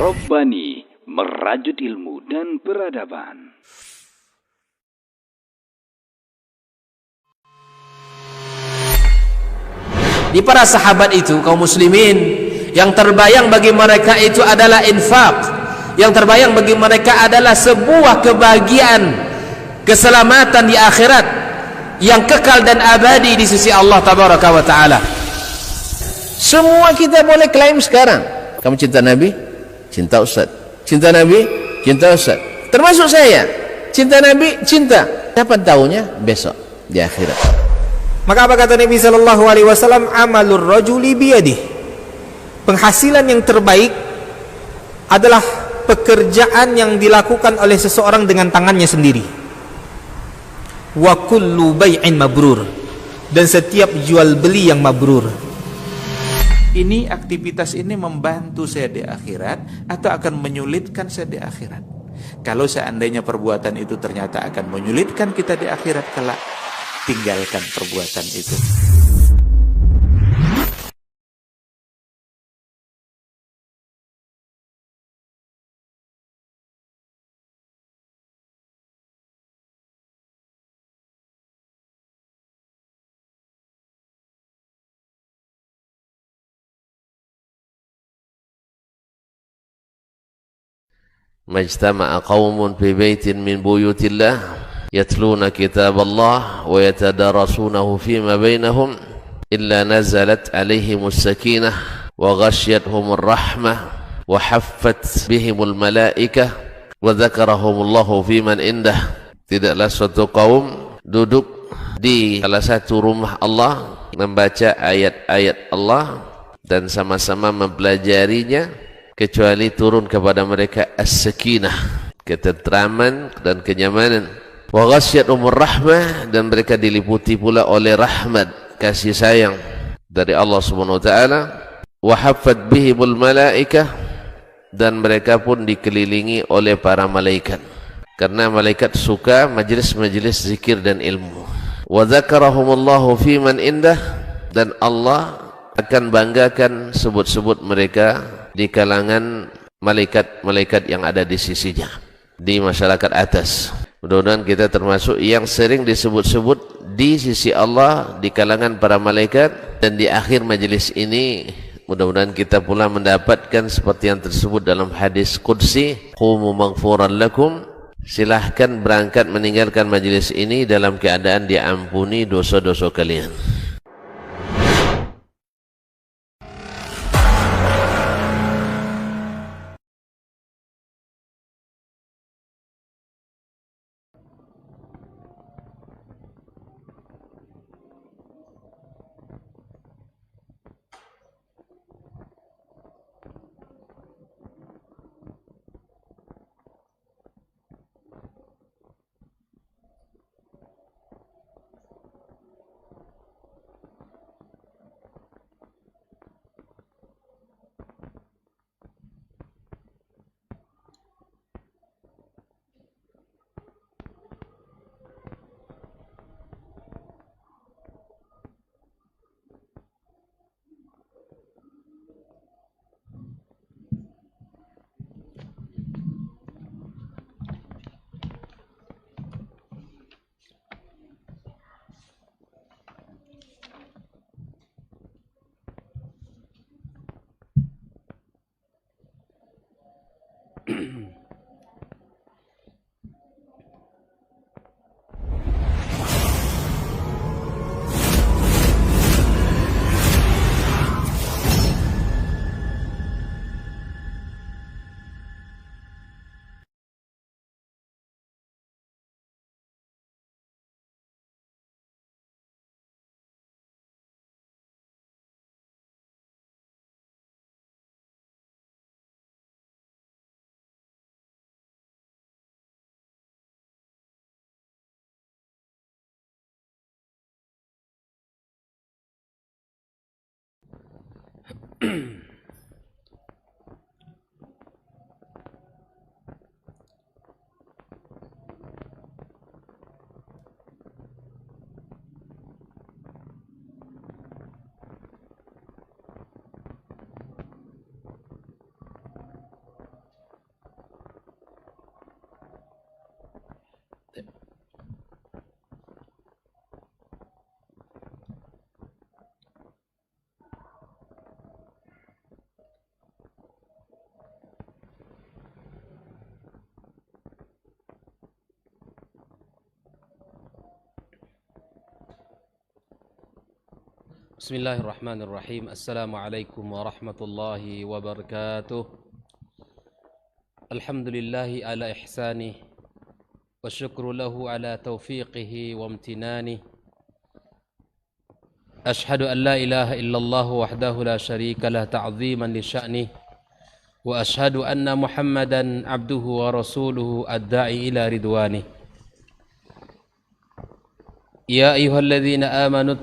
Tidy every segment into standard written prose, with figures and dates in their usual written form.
Robbani, merajut ilmu dan peradaban. Di para sahabat itu, kaum muslimin, yang terbayang bagi mereka itu adalah infak. Yang terbayang bagi mereka adalah sebuah kebahagiaan, keselamatan di akhirat yang kekal dan abadi di sisi Allah Tabaraka wa Ta'ala. Semua kita boleh klaim sekarang. Kamu cinta Nabi? Cinta Ustaz. Cinta Nabi? Cinta Ustaz. Termasuk saya. Cinta Nabi? Cinta. Kapan tahunya? Besok di akhirat. Maka apa kata Nabi sallallahu alaihi wasallam? Amalur rajuli biyadih. Penghasilan yang terbaik adalah pekerjaan yang dilakukan oleh seseorang dengan tangannya sendiri. Wa kullu bai'in mabrur. Dan setiap jual beli yang mabrur. Ini aktivitas ini membantu saya di akhirat atau akan menyulitkan saya di akhirat? Kalau seandainya perbuatan itu ternyata akan menyulitkan kita di akhirat kelak, tinggalkan perbuatan itu. Majtama'a qaumun fi baitin min buyutillah yatluna kitab Allah wa yatadarasunahu fima bainahum illa nazalat alaihimus sakinah wa ghashiyatuhumur rahmah wa haffat bihimul malaikah wa dzakarahumullahu fiman indah. Tidaklah suatu kaum duduk di salah satu rumah Allah membaca ayat-ayat Allah dan sama-sama mempelajarinya, kecuali turun kepada mereka as-sakinah, ketentraman dan kenyamanan. Wa ghasyiyatuhumur rahmah, dan mereka diliputi pula oleh rahmat, kasih sayang dari Allah Subhanahu wa taala. Wa haffat bihimul malaikah, dan mereka pun dikelilingi oleh para malaikat, karena malaikat suka majlis-majlis zikir dan ilmu. Wa dzakarahumullahu fiman indah, dan Allah akan banggakan sebut-sebut mereka di kalangan malaikat-malaikat yang ada di sisinya, di masyarakat atas. Mudah-mudahan kita termasuk yang sering disebut-sebut di sisi Allah, di kalangan para malaikat, dan di akhir majelis ini mudah-mudahan kita pula mendapatkan seperti yang tersebut dalam hadis qudsi, qumu maghfuran lakum, silahkan berangkat meninggalkan majelis ini dalam keadaan diampuni dosa-dosa kalian. Bismillahirrahmanirrahim. Assalamualaikum warahmatullahi wabarakatuh. Alhamdulillahi ala ihsanih wa syukru lahu ala taufiqihi wa amtinanih. Ashhadu an la ilaha illallah wahdahu la syarika lah ta'ziman li sya'nih wa ashhadu anna Muhammadan abduhu wa rasuluhu ad-da'i ila ridwanih. Ya ayyuhalladzina amanu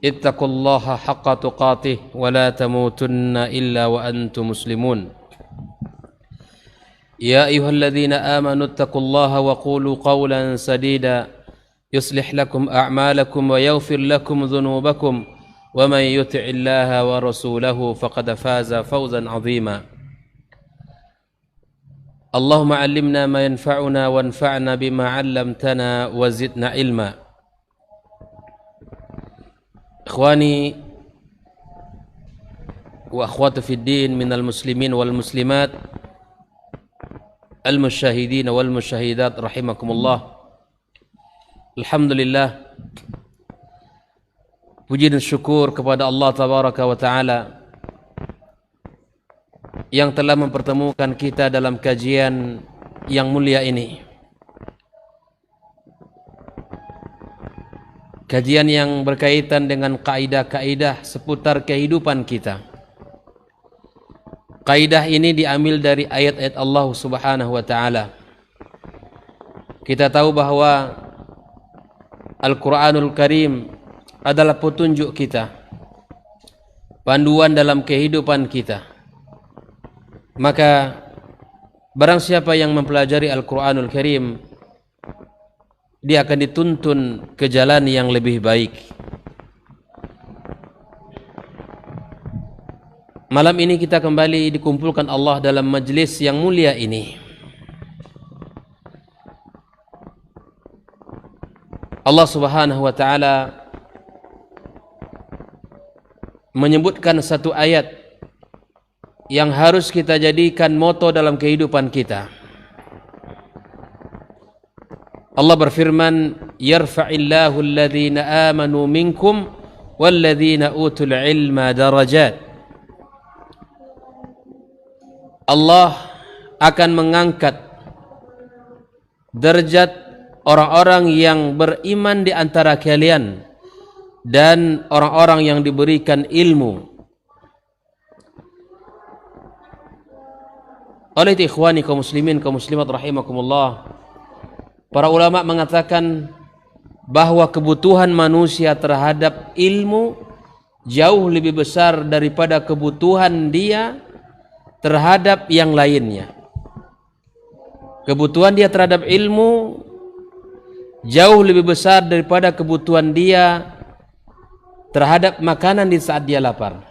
ittaqullaha haqqa tuqatih wa la tamutunna illa wa antum muslimun. Ya ayyuhalladzina amanu ittaqullaha wa qulu qawlan sadida yuslih lakum a'malakum wa yaghfir lakum dhunubakum wa man yuti'illaha wa rasulahu faqad faza fawzan 'azima. Allahumma 'allimna ma yanfa'una wanfa'na bima 'allamtana wa zidna ilma. Ikhwani wa akhwati fid din minal muslimin wal muslimat al musyahidin wal musyahidat rahimakumullah. Alhamdulillah, puji dan syukur kepada Allah tabaraka wa taala yang telah mempertemukan kita dalam kajian yang mulia ini. Kajian yang berkaitan dengan kaidah-kaidah seputar kehidupan kita. Kaidah ini diambil dari ayat-ayat Allah Subhanahu wa taala. Kita tahu bahwa Al-Qur'anul Karim adalah petunjuk kita, panduan dalam kehidupan kita. Maka barang siapa yang mempelajari Al-Qur'anul Karim, dia akan dituntun ke jalan yang lebih baik. Malam ini kita kembali dikumpulkan Allah dalam majlis yang mulia ini. Allah Subhanahu wa taala menyebutkan satu ayat yang harus kita jadikan moto dalam kehidupan kita. Allah berfirman, yarfa'illahu alladhina amanu minkum walladhina utul ilma darajat. Allah akan mengangkat derajat orang-orang yang beriman di antara kalian dan orang-orang yang diberikan ilmu. Oleh ikhwani kaum muslimin kaum muslimat rahimakumullah, para ulama mengatakan bahwa kebutuhan manusia terhadap ilmu jauh lebih besar daripada kebutuhan dia terhadap yang lainnya. Kebutuhan dia terhadap ilmu jauh lebih besar daripada kebutuhan dia terhadap makanan di saat dia lapar.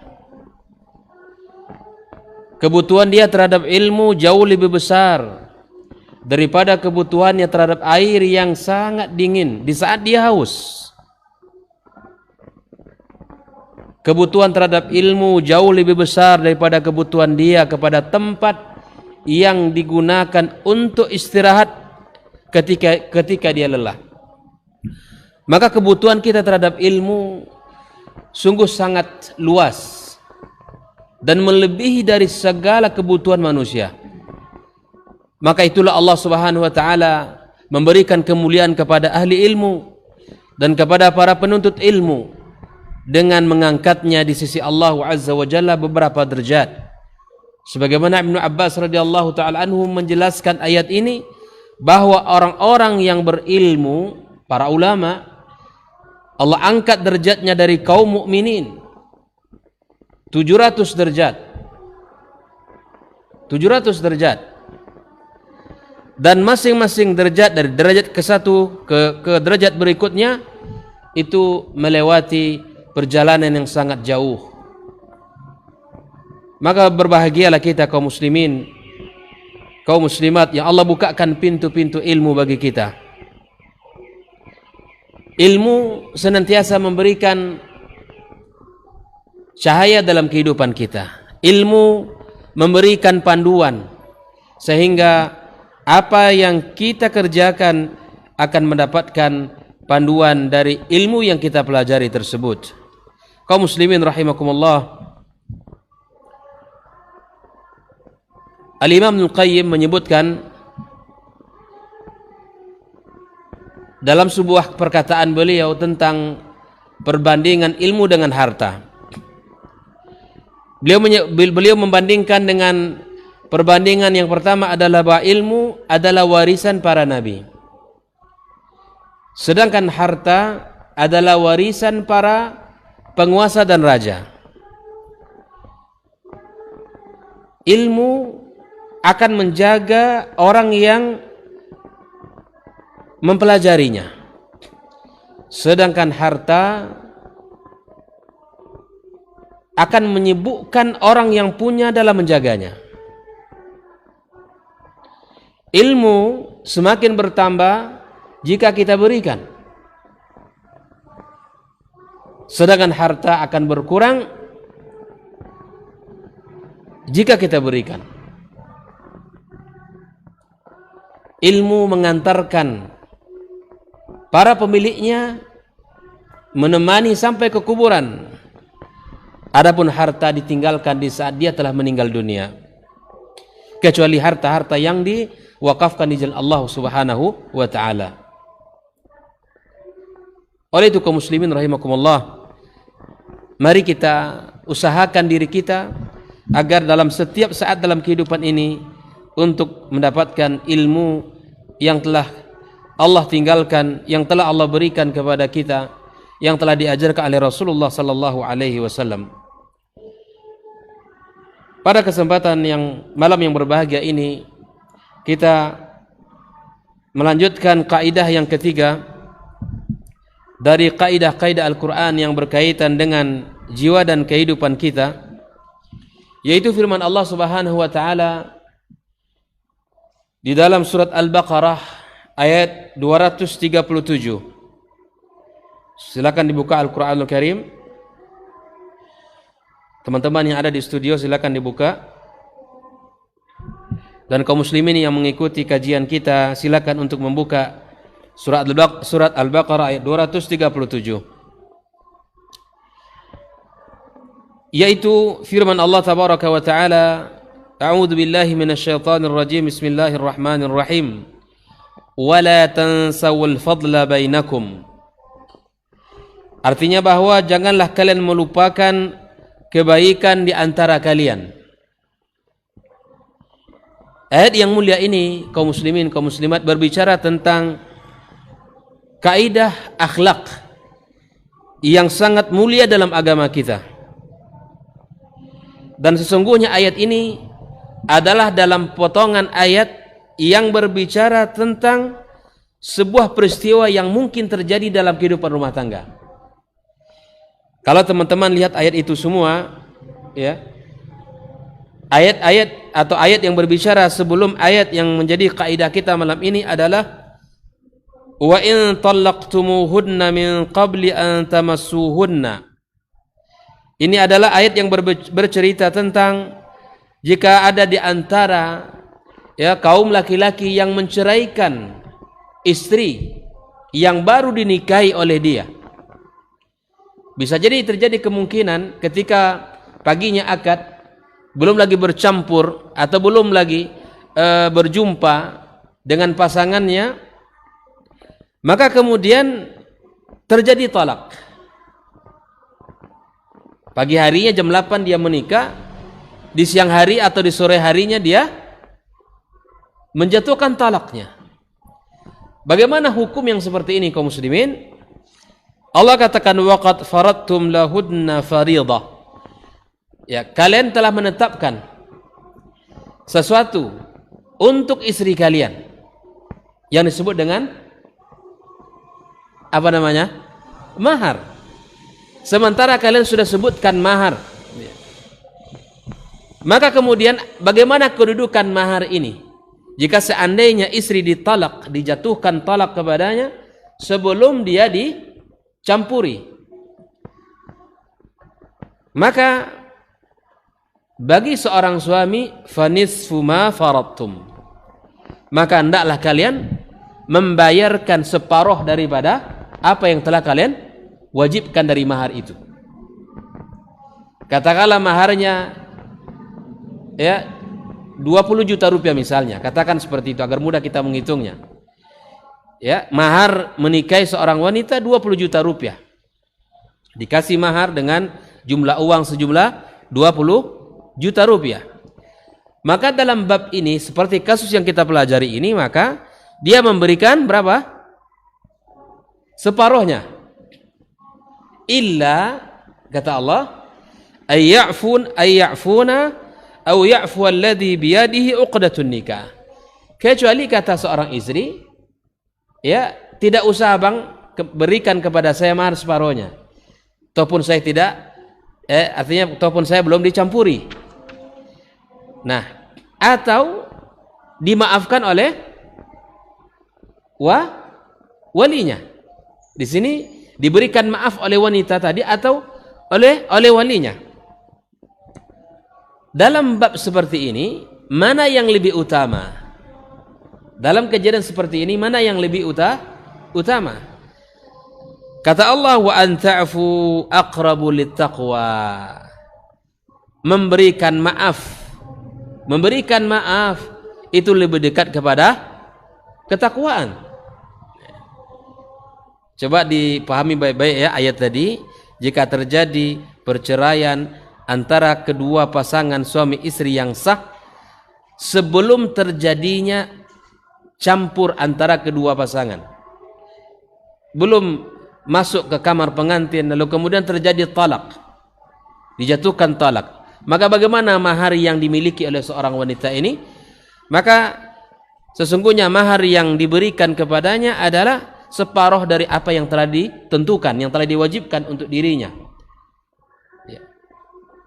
Kebutuhan dia terhadap ilmu jauh lebih besar daripada kebutuhannya terhadap air yang sangat dingin di saat dia haus. Kebutuhan terhadap ilmu jauh lebih besar daripada kebutuhan dia kepada tempat yang digunakan untuk istirahat ketika dia lelah. Maka kebutuhan kita terhadap ilmu sungguh sangat luas dan melebihi dari segala kebutuhan manusia. Maka itulah Allah Subhanahu wa taala memberikan kemuliaan kepada ahli ilmu dan kepada para penuntut ilmu dengan mengangkatnya di sisi Allah Azza wa Jalla beberapa derajat. Sebagaimana Ibnu Abbas radhiyallahu taala anhu menjelaskan ayat ini bahwa orang-orang yang berilmu, para ulama, Allah angkat derajatnya dari kaum mukminin 700 derajat. 700 derajat. Dan masing-masing derajat dari derajat ke satu ke derajat berikutnya itu melewati perjalanan yang sangat jauh. Maka berbahagialah kita kaum muslimin, kaum muslimat yang Allah bukakan pintu-pintu ilmu bagi kita. Ilmu senantiasa memberikan cahaya dalam kehidupan kita. Ilmu memberikan panduan sehingga apa yang kita kerjakan akan mendapatkan panduan dari ilmu yang kita pelajari tersebut. Kaum muslimin rahimakumullah, Al-Imam Ibnul Qayyim menyebutkan dalam sebuah perkataan beliau tentang perbandingan ilmu dengan harta. Beliau membandingkan dengan perbandingan yang pertama adalah bahwa ilmu adalah warisan para nabi, sedangkan harta adalah warisan para penguasa dan raja. Ilmu akan menjaga orang yang mempelajarinya, sedangkan harta akan menyibukkan orang yang punya dalam menjaganya. Ilmu semakin bertambah jika kita berikan, sedangkan harta akan berkurang jika kita berikan. Ilmu mengantarkan para pemiliknya menemani sampai ke kuburan. Adapun harta ditinggalkan di saat dia telah meninggal dunia, kecuali harta-harta yang diwakafkan di jalan Allah Subhanahu wa taala. Oleh itu kaum muslimin rahimakumullah, mari kita usahakan diri kita agar dalam setiap saat dalam kehidupan ini untuk mendapatkan ilmu yang telah Allah tinggalkan, yang telah Allah berikan kepada kita, yang telah diajarkan oleh Rasulullah sallallahu alaihi wasallam. Pada kesempatan malam yang berbahagia ini, kita melanjutkan kaidah yang ketiga dari kaidah-kaidah Al-Quran yang berkaitan dengan jiwa dan kehidupan kita, yaitu firman Allah Subhanahu wa taala di dalam surat Al-Baqarah ayat 237. Silakan dibuka Al-Qur'anul Karim. Teman-teman yang ada di studio silakan dibuka. Dan kaum muslimin yang mengikuti kajian kita silakan untuk membuka surat Al-Baqarah ayat 237. Yaitu firman Allah tabaraka wa taala, A'udzu billahi minasyaitonir rajim. Bismillahirrahmanirrahim. Wala tansawul fadla bainakum. Artinya bahwa janganlah kalian melupakan kebaikan di antara kalian. Ayat yang mulia ini kaum muslimin, kaum muslimat berbicara tentang kaidah akhlak yang sangat mulia dalam agama kita. Dan sesungguhnya ayat ini adalah dalam potongan ayat yang berbicara tentang sebuah peristiwa yang mungkin terjadi dalam kehidupan rumah tangga. Kalau teman-teman lihat ayat itu semua, ya, ayat-ayat atau ayat yang berbicara sebelum ayat yang menjadi kaidah kita malam ini adalah wa in talaqtumuhunna min qabli an tamassuhunna. Ini adalah ayat yang bercerita tentang jika ada di antara kaum laki-laki yang menceraikan istri yang baru dinikahi oleh dia. Bisa jadi terjadi kemungkinan ketika paginya akad, belum lagi bercampur atau belum lagi berjumpa dengan pasangannya, maka kemudian terjadi talak. Pagi harinya jam 8 dia menikah, di siang hari atau di sore harinya dia menjatuhkan talaknya. Bagaimana hukum yang seperti ini kaum muslimin? Allah katakan waqad faradtum lahudna fariidah. Ya, kalian telah menetapkan sesuatu untuk istri kalian yang disebut dengan apa namanya? Mahar. Sementara kalian sudah sebutkan mahar. Maka kemudian bagaimana kedudukan mahar ini? Jika seandainya istri ditalak, dijatuhkan talak kepadanya sebelum dia dicampuri, maka bagi seorang suami fanisfu ma faradtum, maka hendaklah kalian membayarkan separuh daripada apa yang telah kalian wajibkan dari mahar itu. Katakanlah maharnya ya 20 juta rupiah misalnya, katakan seperti itu agar mudah kita menghitungnya. Ya, mahar menikahi seorang wanita 20 juta rupiah. Dikasih mahar dengan jumlah uang sejumlah 20 juta rupiah. Maka dalam bab ini seperti kasus yang kita pelajari ini, maka dia memberikan berapa? Separuhnya. Illa kata Allah, ayya'funa aw ya'fu alladhi biyadihi 'uqdatun nikah. Kecuali kata seorang istri, ya, tidak usah abang berikan kepada saya mahar separuhnya. Ataupun saya tidak artinya ataupun saya belum dicampuri. Nah, atau dimaafkan oleh walinya. Di sini diberikan maaf oleh wanita tadi atau oleh walinya. Dalam bab seperti ini, mana yang lebih utama? Dalam kejadian seperti ini, mana yang lebih utama? Kata Allah, wa an ta'fu aqrabu littaqwa. Memberikan maaf itu lebih dekat kepada ketakwaan. Coba dipahami baik-baik ya ayat tadi. Jika terjadi perceraian antara kedua pasangan suami istri yang sah, sebelum terjadinya campur antara kedua pasangan, belum masuk ke kamar pengantin lalu kemudian terjadi talak, dijatuhkan talak, maka bagaimana mahar yang dimiliki oleh seorang wanita ini? Maka sesungguhnya mahar yang diberikan kepadanya adalah separuh dari apa yang telah ditentukan, yang telah diwajibkan untuk dirinya, ya.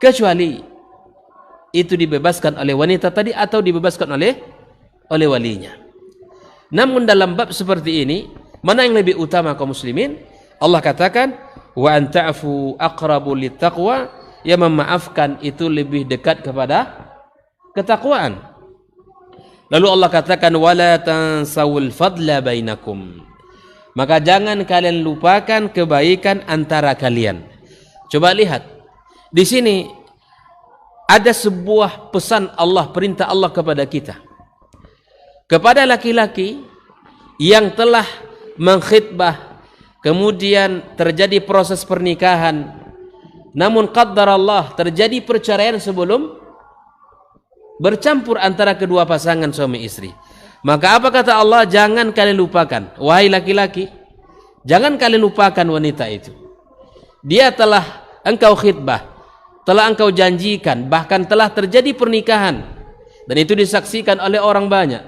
Kecuali itu dibebaskan oleh wanita tadi atau dibebaskan oleh walinya. Namun dalam bab seperti ini, mana yang lebih utama kaum muslimin? Allah katakan, wa an ta'fu aqrabu littaqwa, yang memaafkan itu lebih dekat kepada ketakwaan. Lalu Allah katakan, wala tansawul fadla bainakum, maka jangan kalian lupakan kebaikan antara kalian. Coba lihat di sini ada sebuah pesan Allah, perintah Allah kepada kita, kepada laki-laki yang telah mengkhitbah, kemudian terjadi proses pernikahan, namun qaddar Allah terjadi perceraian sebelum bercampur antara kedua pasangan suami istri. Maka apa kata Allah? Jangan kalian lupakan, wahai laki-laki, jangan kalian lupakan wanita itu. Dia telah engkau khitbah, telah engkau janjikan, bahkan telah terjadi pernikahan, dan itu disaksikan oleh orang banyak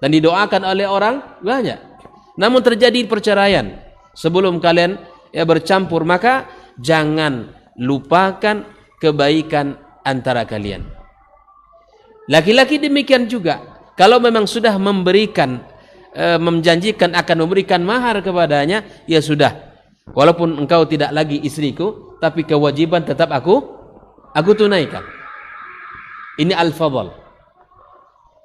dan didoakan oleh orang banyak. Namun terjadi perceraian sebelum kalian bercampur, maka jangan lupakan kebaikan antara kalian. Laki-laki demikian juga, kalau memang sudah memberikan menjanjikan akan memberikan mahar kepadanya, ya sudah, walaupun engkau tidak lagi istriku, tapi kewajiban tetap aku tunaikan. Ini al-fadl.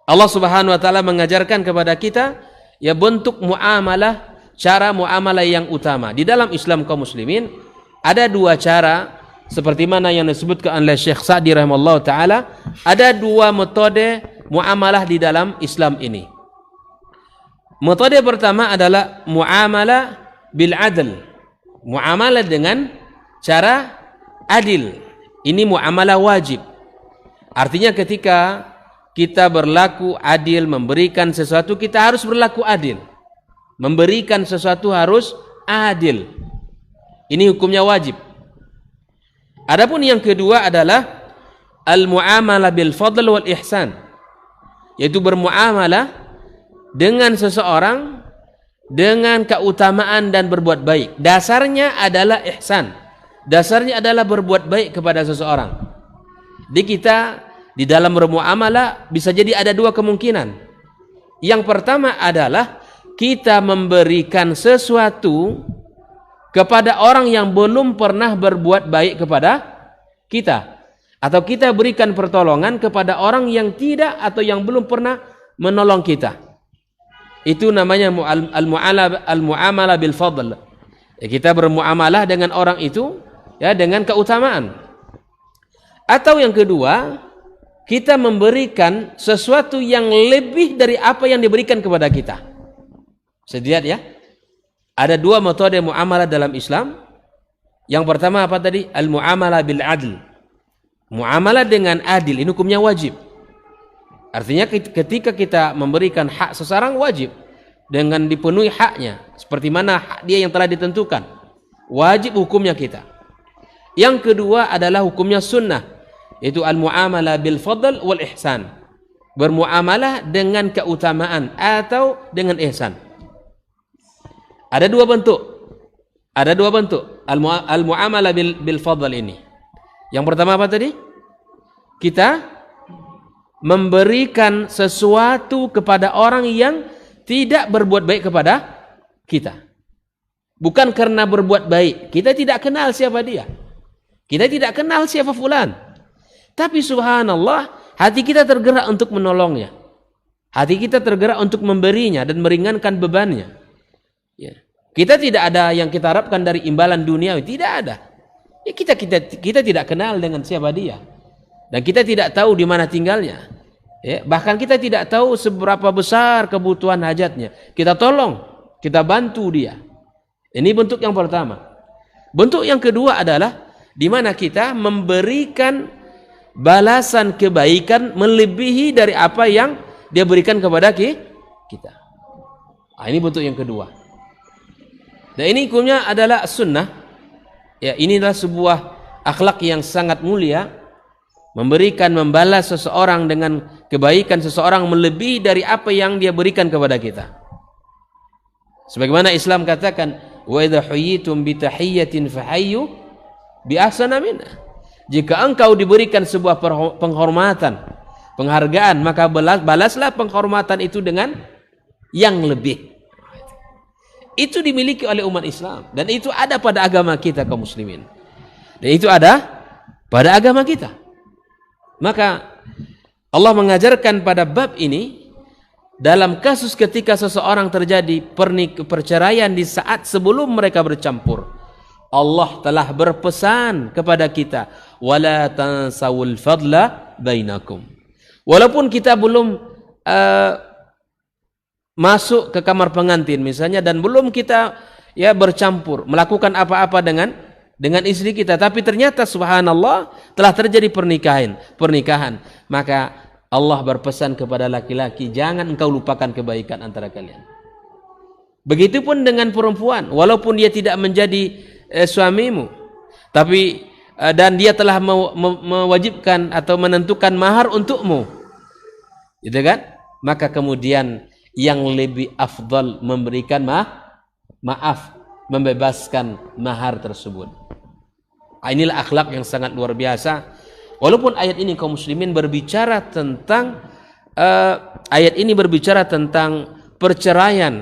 Allah Subhanahu wa taala mengajarkan kepada kita ya bentuk muamalah, cara muamalah yang utama. Di dalam Islam kaum muslimin ada dua cara, seperti mana yang disebutkan oleh Syekh Sa'di rahimahullah taala, ada dua metode muamalah di dalam Islam ini. Metode pertama adalah muamalah bil adl, muamalah dengan cara adil. Ini muamalah wajib. Artinya ketika kita berlaku adil, memberikan sesuatu, kita harus berlaku adil. Memberikan sesuatu harus adil. Ini hukumnya wajib. Adapun yang kedua adalah al-muamalah bil fadl wal ihsan, yaitu bermuamalah dengan seseorang dengan keutamaan dan berbuat baik. Dasarnya adalah ihsan. Dasarnya adalah berbuat baik kepada seseorang. Di kita di dalam bermuamalah bisa jadi ada dua kemungkinan. Yang pertama adalah kita memberikan sesuatu kepada orang yang belum pernah berbuat baik kepada kita, atau kita berikan pertolongan kepada orang yang tidak atau yang belum pernah menolong kita. Itu namanya al-muamalah bil fadl. Ya, kita bermuamalah dengan orang itu ya dengan keutamaan. Atau yang kedua, kita memberikan sesuatu yang lebih dari apa yang diberikan kepada kita. Saya lihat ya. Ada dua metode muamalah dalam Islam. Yang pertama apa tadi? Al-muamalah bil adl. Muamalah dengan adil, ini hukumnya wajib. Artinya ketika kita memberikan hak seseorang wajib dengan dipenuhi haknya, seperti mana hak dia yang telah ditentukan. Wajib hukumnya kita. Yang kedua adalah hukumnya sunnah, yaitu al-muamalah bil fadl wal ihsan. Bermuamalah dengan keutamaan atau dengan ihsan. Ada dua bentuk. Al-muamalah bil fadl ini. Yang pertama apa tadi? Kita memberikan sesuatu kepada orang yang tidak berbuat baik kepada kita. Bukan karena berbuat baik. Kita tidak kenal siapa dia. Kita tidak kenal siapa fulan. Tapi subhanallah, hati kita tergerak untuk menolongnya. Hati kita tergerak untuk memberinya dan meringankan bebannya. Ya. Kita tidak ada yang kita harapkan dari imbalan duniawi. Tidak ada. Ya, kita tidak kenal dengan siapa dia, dan kita tidak tahu di mana tinggalnya. Ya, bahkan kita tidak tahu seberapa besar kebutuhan hajatnya. Kita tolong, kita bantu dia. Ini bentuk yang pertama. Bentuk yang kedua adalah di mana kita memberikan balasan kebaikan melebihi dari apa yang dia berikan kepada kita. Ini bentuk yang kedua. Dan ini hukumnya adalah sunnah. Ya, ini adalah sebuah akhlak yang sangat mulia, membalas seseorang dengan kebaikan seseorang melebihi dari apa yang dia berikan kepada kita. Sebagaimana Islam katakan, wa idza huyitum bi tahiyyatin fahayyu bi ahsana minha. Jika engkau diberikan sebuah penghormatan, penghargaan, maka balaslah penghormatan itu dengan yang lebih. Itu dimiliki oleh umat Islam, dan itu ada pada agama kita kaum muslimin. Dan itu ada pada agama kita. Maka Allah mengajarkan pada bab ini dalam kasus ketika seseorang terjadi perceraian di saat sebelum mereka bercampur. Allah telah berpesan kepada kita, wala tansawul fadla bainakum. Walaupun kita belum masuk ke kamar pengantin misalnya, dan belum kita ya bercampur melakukan apa-apa dengan istri kita, tapi ternyata subhanallah telah terjadi pernikahan, maka Allah berpesan kepada laki-laki, jangan engkau lupakan kebaikan antara kalian. Begitupun dengan perempuan, walaupun dia tidak menjadi suamimu, tapi dan dia telah mewajibkan atau menentukan mahar untukmu, gitu kan? Maka kemudian yang lebih afdal memberikan maaf, membebaskan mahar tersebut. Inilah akhlak yang sangat luar biasa. Walaupun ayat ini kaum muslimin berbicara tentang perceraian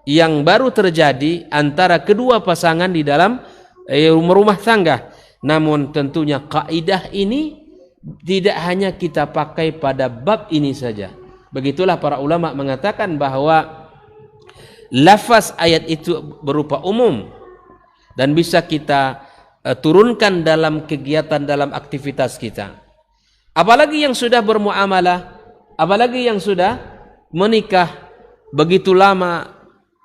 yang baru terjadi antara kedua pasangan di dalam rumah tangga. Namun tentunya kaidah ini tidak hanya kita pakai pada bab ini saja. Begitulah para ulama mengatakan bahwa lafaz ayat itu berupa umum dan bisa kita turunkan dalam kegiatan, dalam aktivitas kita. Apalagi yang sudah bermuamalah, apalagi yang sudah menikah begitu lama,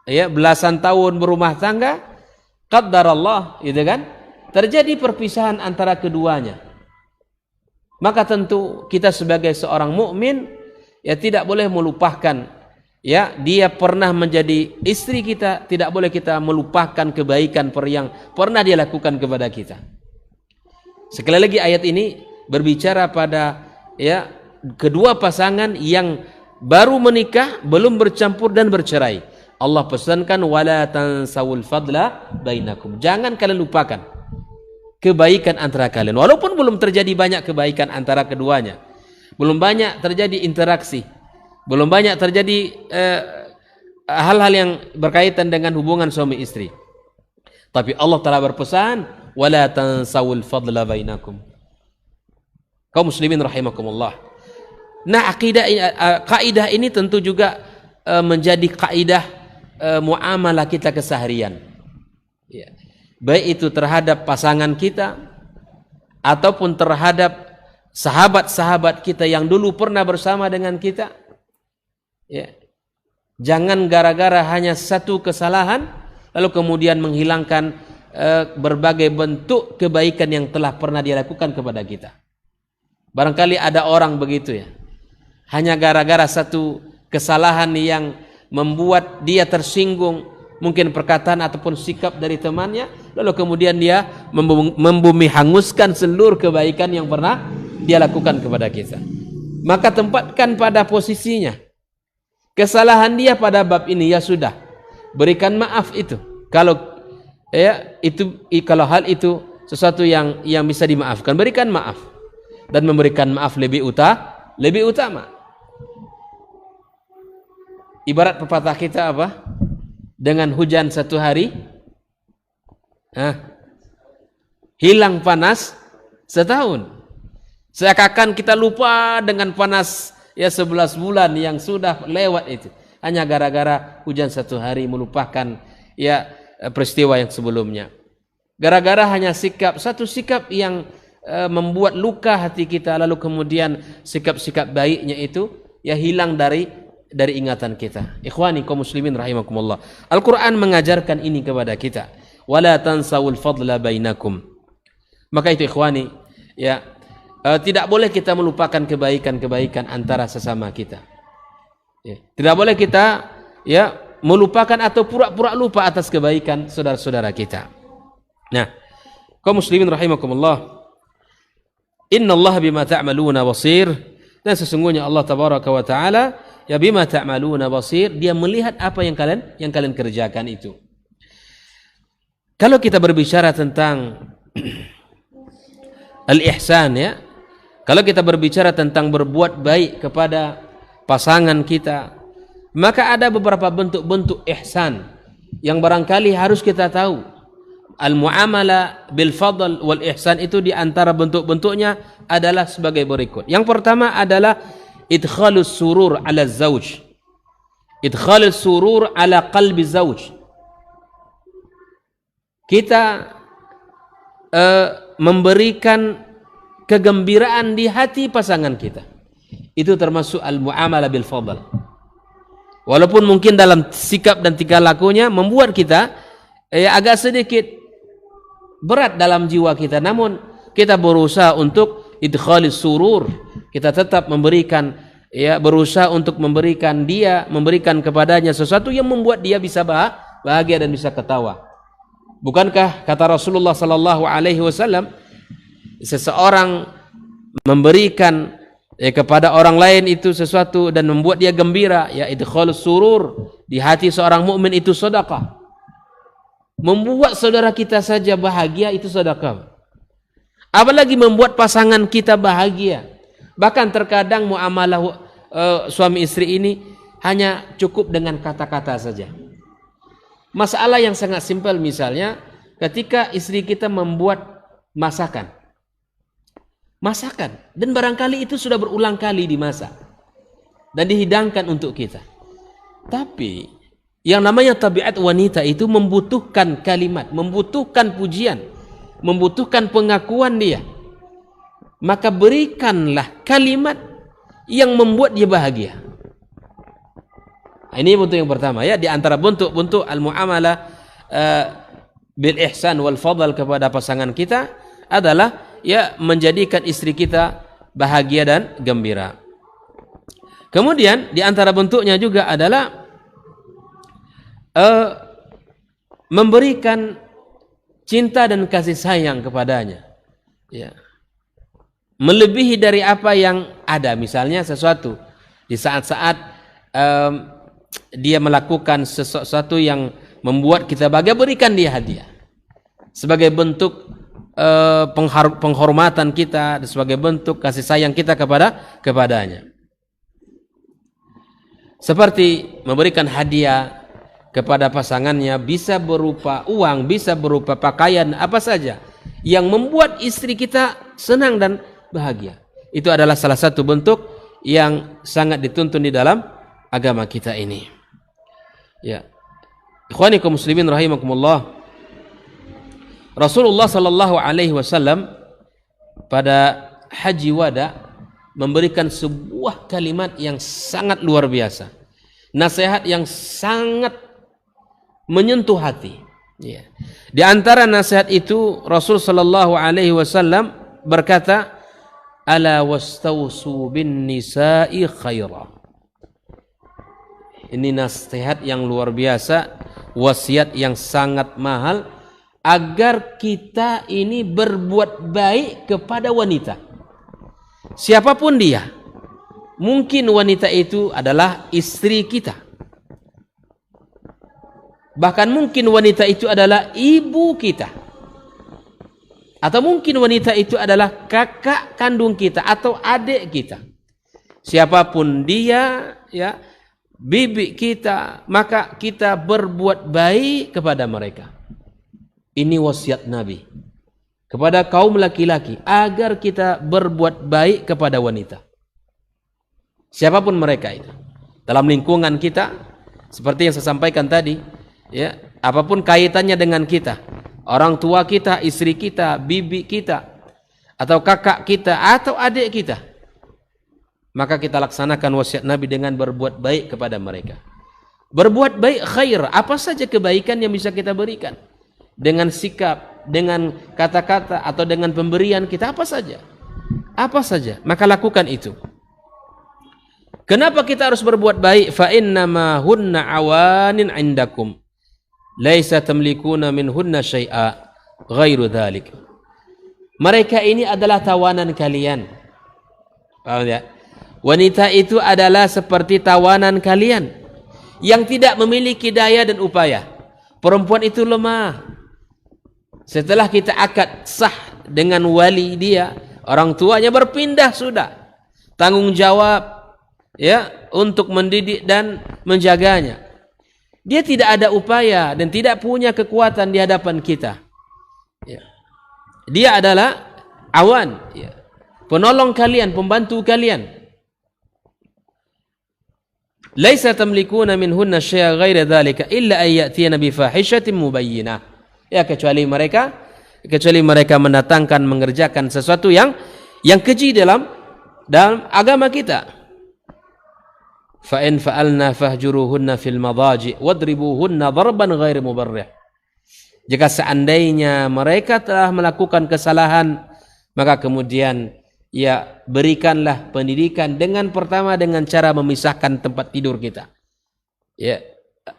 ya belasan tahun berumah tangga, qaddarallah, gitu kan? Terjadi perpisahan antara keduanya. Maka tentu kita sebagai seorang mukmin ya tidak boleh melupakan, ya dia pernah menjadi istri kita, tidak boleh kita melupakan kebaikan yang pernah dia lakukan kepada kita. Sekali lagi ayat ini berbicara pada ya kedua pasangan yang baru menikah, belum bercampur dan bercerai. Allah pesankan wala tansawul fadla bainakum. Jangan kalian lupakan kebaikan antara kalian. Walaupun belum terjadi banyak kebaikan antara keduanya, belum banyak terjadi interaksi, belum banyak terjadi hal-hal yang berkaitan dengan hubungan suami istri, tapi Allah telah berpesan wala tansawul fadla bainakum. Kaum muslimin rahimakumullah. Nah, kaidah ini tentu juga menjadi kaidah muamalah kita keseharian. Ya. Baik itu terhadap pasangan kita ataupun terhadap sahabat-sahabat kita yang dulu pernah bersama dengan kita. Ya. Jangan gara-gara hanya satu kesalahan lalu kemudian menghilangkan berbagai bentuk kebaikan yang telah pernah dia lakukan kepada kita. Barangkali ada orang begitu ya. Hanya gara-gara satu kesalahan yang membuat dia tersinggung, mungkin perkataan ataupun sikap dari temannya, lalu kemudian dia membumi hanguskan seluruh kebaikan yang pernah dia lakukan kepada kita. Maka tempatkan pada posisinya. Kesalahan dia pada bab ini ya sudah, berikan maaf itu. Kalau kalau hal itu sesuatu yang bisa dimaafkan, berikan maaf. Dan memberikan maaf lebih utama. Ibarat pepatah kita apa? Dengan hujan satu hari, hilang panas setahun. Seakan kita lupa dengan panas 11 bulan yang sudah lewat itu. Hanya gara-gara hujan satu hari melupakan peristiwa yang sebelumnya. Gara-gara hanya satu sikap yang membuat luka hati kita, lalu kemudian sikap-sikap baiknya itu hilang dari ingatan kita. Ikhwani kaum muslimin rahimakumullah. Al-Quran mengajarkan ini kepada kita. Wala tansawul fadla bainakum. Maka itu ikhwani, tidak boleh kita melupakan kebaikan-kebaikan antara sesama kita. Tidak boleh kita melupakan atau pura-pura lupa atas kebaikan saudara-saudara kita. Nah, kaum muslimin rahimakumullah. Innallaha bima ta'maluna basir. Dan sesungguhnya Allah tabaraka wa taala bima ta'maluna basir, dia melihat apa yang kalian kerjakan itu. Kalau kita berbicara tentang al-ihsan kalau kita berbicara tentang berbuat baik kepada pasangan kita, maka ada beberapa bentuk-bentuk ihsan yang barangkali harus kita tahu. Al-mu'amala bil fadl wal ihsan itu di antara bentuk-bentuknya adalah sebagai berikut. Yang pertama adalah idkhalus surur ala zauj. Idkhalus surur ala qalbi zauj. Kita memberikan kegembiraan di hati pasangan kita. Itu termasuk al-mu'amala bil fadl. Walaupun mungkin dalam sikap dan tingkah lakunya membuat kita agak sedikit berat dalam jiwa kita, namun kita berusaha untuk idkhalis surur. Kita tetap memberikan berusaha untuk memberikan kepadanya sesuatu yang membuat dia bisa bahagia dan bisa ketawa. Bukankah kata Rasulullah sallallahu alaihi wasallam, seseorang memberikan kepada orang lain itu sesuatu dan membuat dia gembira, idkhalus surur, di hati seorang mukmin itu sedekah. Membuat saudara kita saja bahagia itu sedekah. Apalagi membuat pasangan kita bahagia. Bahkan terkadang muamalah suami istri ini hanya cukup dengan kata-kata saja. Masalah yang sangat simpel, misalnya ketika istri kita membuat masakan dan barangkali itu sudah berulang kali dimasak dan dihidangkan untuk kita. Tapi yang namanya tabiat wanita itu membutuhkan kalimat, membutuhkan pujian, membutuhkan pengakuan dia. Maka berikanlah kalimat yang membuat dia bahagia. Ini bentuk yang pertama di antara bentuk-bentuk al-mu'amalah bil ihsan wal fadl kepada pasangan kita adalah menjadikan istri kita bahagia dan gembira. Kemudian di antara bentuknya juga adalah memberikan cinta dan kasih sayang kepadanya, melebihi dari apa yang ada. Misalnya sesuatu di saat-saat dia melakukan sesuatu yang membuat kita bahagia, berikan dia hadiah sebagai bentuk penghormatan kita dan sebagai bentuk kasih sayang kita kepadanya. Seperti memberikan hadiah kepada pasangannya, bisa berupa uang, bisa berupa pakaian, apa saja yang membuat istri kita senang dan bahagia. Itu adalah salah satu bentuk yang sangat dituntun di dalam agama kita ini. Ikhwani kaum muslimin rahimakumullah. Rasulullah sallallahu alaihi wasallam pada haji wada memberikan sebuah kalimat yang sangat luar biasa. Nasihat yang sangat menyentuh hati. Ya. Di antara nasihat itu Rasul sallallahu alaihi wasallam berkata, "Ala wastausu bin nisa'i khaira." Ini nasihat yang luar biasa, wasiat yang sangat mahal agar kita ini berbuat baik kepada wanita. Siapapun dia. Mungkin wanita itu adalah istri kita. Bahkan mungkin wanita itu adalah ibu kita. Atau mungkin wanita itu adalah kakak kandung kita atau adik kita. Siapapun dia, ya, bibi kita, maka kita berbuat baik kepada mereka. Ini wasiat Nabi kepada kaum laki-laki agar kita berbuat baik kepada wanita. Siapapun mereka itu. Dalam lingkungan kita, seperti yang saya sampaikan tadi, ya, apapun kaitannya dengan kita, orang tua kita, istri kita, bibi kita, atau kakak kita, atau adik kita, maka kita laksanakan wasiat Nabi dengan berbuat baik kepada mereka. Berbuat baik khair, apa saja kebaikan yang bisa kita berikan, dengan sikap, dengan kata-kata, atau dengan pemberian kita, apa saja, maka lakukan itu. Kenapa kita harus berbuat baik? Fa innama hunna awanin indakum laisa tamlikuna minhunna syai'a ghairu dzalik. Mereka ini adalah tawanan kalian. Paham ya? Wanita itu adalah seperti tawanan kalian yang tidak memiliki daya dan upaya. Perempuan itu lemah. Setelah kita akad sah dengan wali dia, orang tuanya berpindah sudah. Tanggung jawab, ya, untuk mendidik dan menjaganya. Dia tidak ada upaya dan tidak punya kekuatan di hadapan kita. Ya. Dia adalah awan, ya, penolong kalian, pembantu kalian. Laisa tamlikuna minhunna syai'a ghaira dzalika illa ay ya'tina bi fahishatin mubayyinah. Ya, kecuali mereka mendatangkan, mengerjakan sesuatu yang keji dalam agama kita. Fa in fa'alna fahjuruhunna fil madaji wadribuhunna darban ghair mubarrih. Jika seandainya mereka telah melakukan kesalahan, maka kemudian ya berikanlah pendidikan dengan pertama dengan cara memisahkan tempat tidur kita. Ya,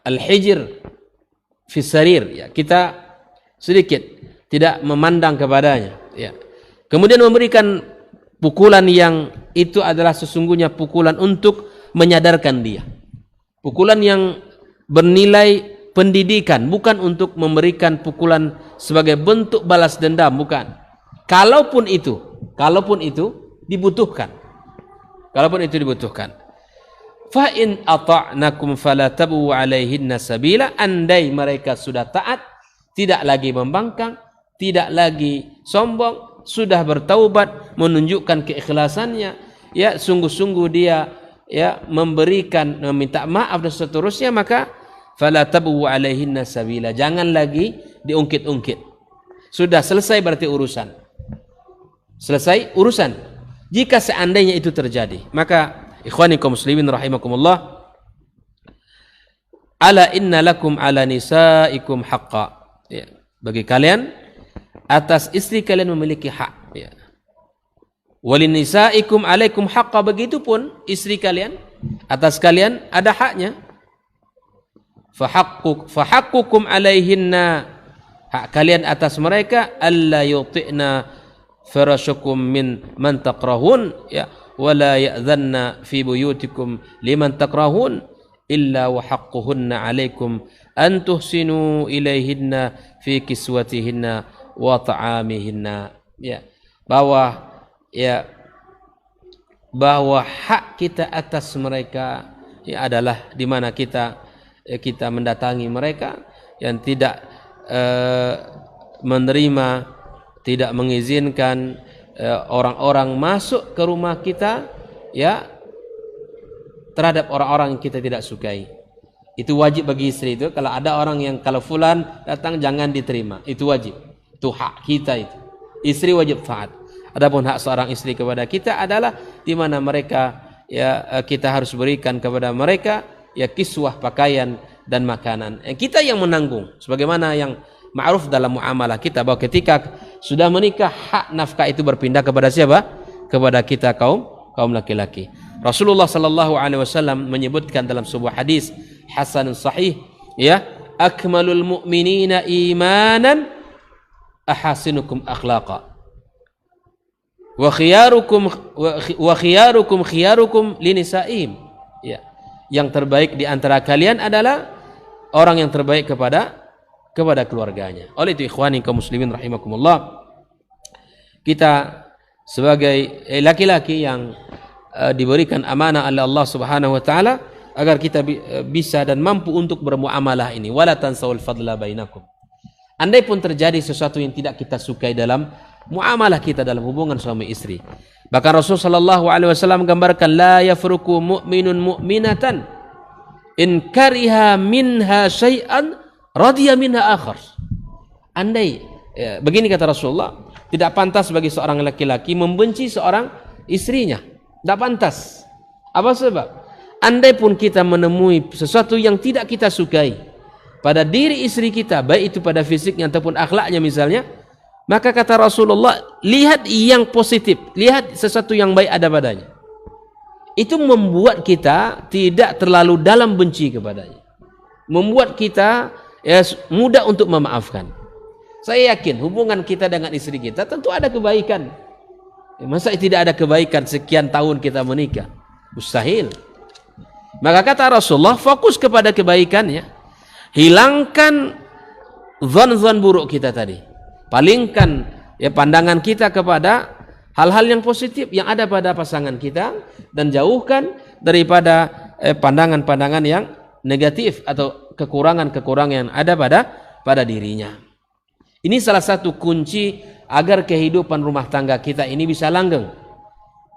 al-hijr fi sarir, ya, kita sedikit tidak memandang kepadanya, ya. Kemudian memberikan pukulan yang itu adalah sesungguhnya pukulan untuk menyadarkan dia. Pukulan yang bernilai pendidikan, bukan untuk memberikan pukulan sebagai bentuk balas dendam, bukan. Kalaupun itu dibutuhkan. Fa in ata'nakum fala tabu 'alaihinna sabila. Andai mereka sudah taat, tidak lagi membangkang, tidak lagi sombong, sudah bertaubat, menunjukkan keikhlasannya, ya, sungguh-sungguh dia, ya, memberikan, meminta maaf dan seterusnya, maka fala tabu 'alaihinna sabila. Jangan lagi diungkit-ungkit. Sudah selesai berarti urusan. Jika seandainya itu terjadi, maka ikhwani kaum muslimin rahimakumullah, ala inna lakum ala nisaikum haqqa. Ya, bagi kalian atas istri kalian memiliki hak, ya. Walinisaikum alaikum haqqa, begitupun istri kalian atas kalian ada haknya. Fahaqqukum alaihinna, hak kalian atas mereka, alla yuti'na firashukum min man takrahun, ya, wala ya'dhanna fi buyutikum liman takrahun illa wa haqquhunna alaikum an tuhsinu ilaihinna fi kiswatihinna wa ta'amihinna. Ya, bahwa hak kita atas mereka, ya, adalah di mana kita mendatangi mereka yang tidak menerima, tidak mengizinkan orang-orang masuk ke rumah kita, ya, terhadap orang-orang yang kita tidak sukai. Itu wajib bagi istri itu. Kalau ada orang yang, kalau fulan datang jangan diterima, itu wajib. Itu hak kita itu. Istri wajib taat. Adapun hak seorang istri kepada kita adalah di mana mereka ya kita harus berikan kepada mereka ya kiswah pakaian dan makanan. Kita yang menanggung sebagaimana yang ma'ruf dalam muamalah kita bahwa ketika sudah menikah hak nafkah itu berpindah kepada siapa? Kepada kita kaum laki-laki. Rasulullah sallallahu alaihi wasallam menyebutkan dalam sebuah hadis hasanun sahih ya, akmalul mu'minina imanan ahasinukum akhlaqa. Wa khiyarukum linisaihim. Ya. Yang terbaik di antara kalian adalah orang yang terbaik kepada keluarganya. Oleh itu ikhwani kaum muslimin rahimakumullah, kita sebagai laki-laki yang diberikan amanah oleh Allah Subhanahu wa taala agar kita bisa dan mampu untuk bermuamalah ini. Wala tansawul fadla bainakum. Andai pun terjadi sesuatu yang tidak kita sukai dalam muamalah kita dalam hubungan suami istri. Bahkan Rasul sallallahu alaihi wasallam menggambarkan la yafruku mu'minun mu'minatan in kariha minha syai'an radiya minha akhar. Andai begini kata Rasulullah, tidak pantas bagi seorang laki-laki membenci seorang istrinya. Tidak pantas. Apa sebab? Andai pun kita menemui sesuatu yang tidak kita sukai pada diri istri kita, baik itu pada fisiknya ataupun akhlaknya misalnya, maka kata Rasulullah, lihat yang positif, lihat sesuatu yang baik ada padanya. Itu membuat kita tidak terlalu dalam benci kepadanya. Membuat kita mudah untuk memaafkan. Saya yakin hubungan kita dengan istri kita tentu ada kebaikan. Masa tidak ada kebaikan sekian tahun kita menikah? Mustahil. Maka kata Rasulullah, fokus kepada kebaikannya. Hilangkan zon-zon buruk kita tadi. Palingkan ya pandangan kita kepada hal-hal yang positif yang ada pada pasangan kita dan jauhkan daripada pandangan-pandangan yang negatif atau kekurangan-kekurangan yang ada pada dirinya. Ini salah satu kunci agar kehidupan rumah tangga kita ini bisa langgeng.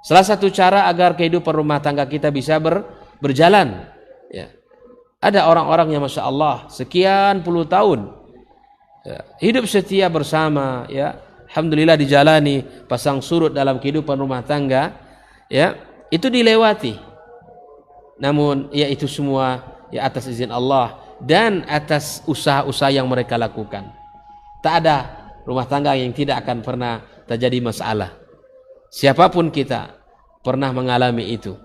Salah satu cara agar kehidupan rumah tangga kita bisa berjalan. Ya. Ada orang-orang yang masya Allah sekian puluh tahun hidup setia bersama, ya, alhamdulillah dijalani pasang surut dalam kehidupan rumah tangga, ya, itu dilewati. Namun, ya itu semua ya atas izin Allah dan atas usaha-usaha yang mereka lakukan. Tak ada rumah tangga yang tidak akan pernah terjadi masalah. Siapapun kita pernah mengalami itu.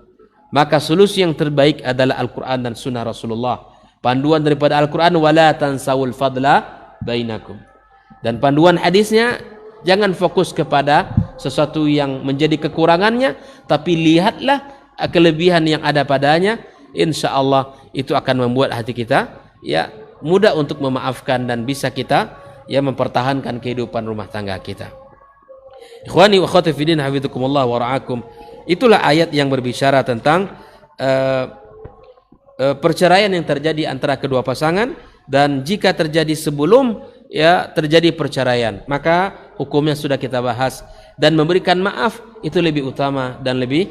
Maka solusi yang terbaik adalah Al-Quran dan Sunnah Rasulullah. Panduan daripada Al-Quran, wala tansawul fadla bainakum. Dan panduan hadisnya, jangan fokus kepada sesuatu yang menjadi kekurangannya, tapi lihatlah kelebihan yang ada padanya. Insya Allah itu akan membuat hati kita ya mudah untuk memaafkan dan bisa kita ya mempertahankan kehidupan rumah tangga kita. Ikhwani wa akhwati fi din, hafizakumullah wa ra'akum. Itulah ayat yang berbicara tentang perceraian yang terjadi antara kedua pasangan. Dan jika terjadi sebelum ya terjadi perceraian, maka hukumnya sudah kita bahas. Dan memberikan maaf itu lebih utama dan lebih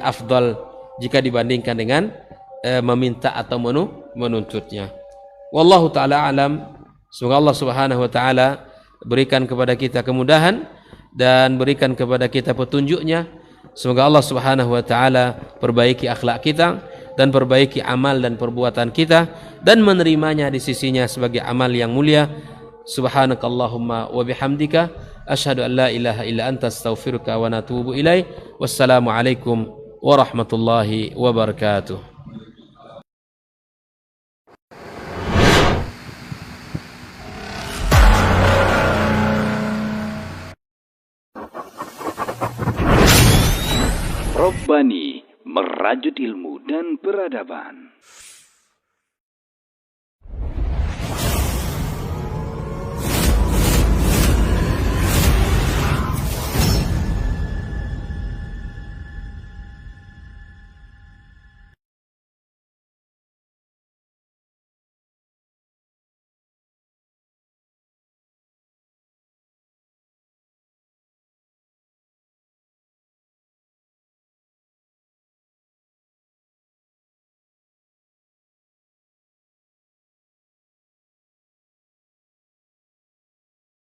afdal jika dibandingkan dengan meminta atau menuntutnya. Wallahu ta'ala alam. Semoga Allah subhanahu wa ta'ala berikan kepada kita kemudahan dan berikan kepada kita petunjuknya. Semoga Allah subhanahu wa ta'ala perbaiki akhlak kita dan perbaiki amal dan perbuatan kita dan menerimanya di sisinya sebagai amal yang mulia. Subhanakallahumma wa bihamdika asyhadu an la ilaha illa anta astaghfiruka wa natubu ilaih. Wassalamu alaikum warahmatullahi wabarakatuh. Rabbani, merajut ilmu dan peradaban.